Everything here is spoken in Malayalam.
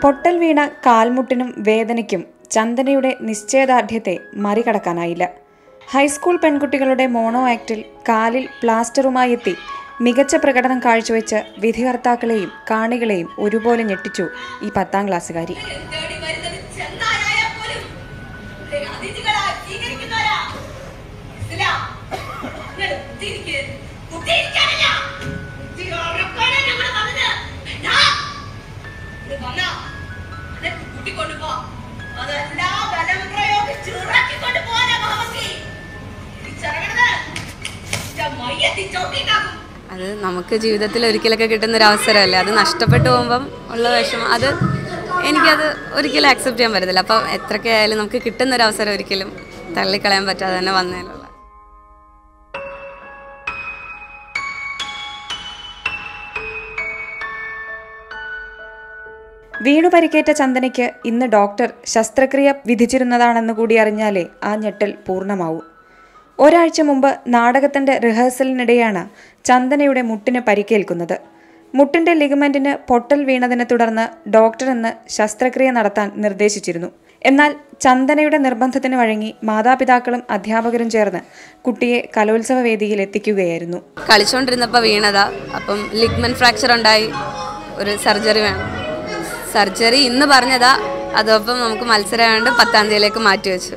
പൊട്ടൽ വീണ കാൽമുട്ടിനും വേദനയ്ക്കും ചന്ദനയുടെ നിശ്ചയദാർഢ്യത്തെ മറികടക്കാനായില്ല. ഹൈസ്കൂൾ പെൺകുട്ടികളുടെ മോണോ ആക്ടിൽ കാലിൽ പ്ലാസ്റ്ററുമായി എത്തി മികച്ച പ്രകടനം കാഴ്ചവെച്ച് വിധികർത്താക്കളെയും കാണികളെയും ഒരുപോലെ ഞെട്ടിച്ചു ഈ 10ാം ക്ലാസ്സുകാരി. അത് നമുക്ക് ജീവിതത്തിൽ ഒരിക്കലൊക്കെ കിട്ടുന്നൊരു അവസരമല്ലേ. അത് നഷ്ടപ്പെട്ടു പോകുമ്പം ഉള്ള വിഷമം അത് എനിക്കത് ഒരിക്കലും ആക്സെപ്റ്റ് ചെയ്യാൻ പറ്റത്തില്ല. അപ്പം എത്രയൊക്കെ ആയാലും നമുക്ക് കിട്ടുന്നൊരു അവസരം ഒരിക്കലും തള്ളിക്കളയാൻ പറ്റാതെ തന്നെ വന്നതിലുള്ള. വീണു പരിക്കേറ്റ ചന്ദനയ്ക്ക് ഇന്ന് ഡോക്ടർ ശസ്ത്രക്രിയ വിധിച്ചിരുന്നതാണെന്ന് കൂടി അറിഞ്ഞാലേ ആ ഞെട്ടൽ പൂർണ്ണമാവൂ. ഒരാഴ്ച മുമ്പ് നാടകത്തിൻ്റെ റിഹേഴ്സലിനിടെയാണ് ചന്ദനയുടെ മുട്ടിന് പരിക്കേൽക്കുന്നത്. മുട്ടിൻ്റെ ലിഗമെന്റിന് പൊട്ടൽ വീണതിനെ തുടർന്ന് ഡോക്ടർ ഇന്ന് ശസ്ത്രക്രിയ നടത്താൻ നിർദ്ദേശിച്ചിരുന്നു. എന്നാൽ ചന്ദനയുടെ നിർബന്ധത്തിന് വഴങ്ങി മാതാപിതാക്കളും അധ്യാപകരും ചേർന്ന് കുട്ടിയെ കലോത്സവ വേദിയിൽ എത്തിക്കുകയായിരുന്നു. കളിച്ചുകൊണ്ടിരുന്നപ്പോൾ വീണതാ. അപ്പം ലിഗ്മെന്റ് ഫ്രാക്ചർ ഉണ്ടായി, ഒരു സർജറി വേണം. സർജറി ഇന്ന് പറഞ്ഞതാ. അതോടൊപ്പം നമുക്ക് മത്സരം വേണ്ട 10ാം തീയതിയിലേക്ക് മാറ്റി വെച്ചു.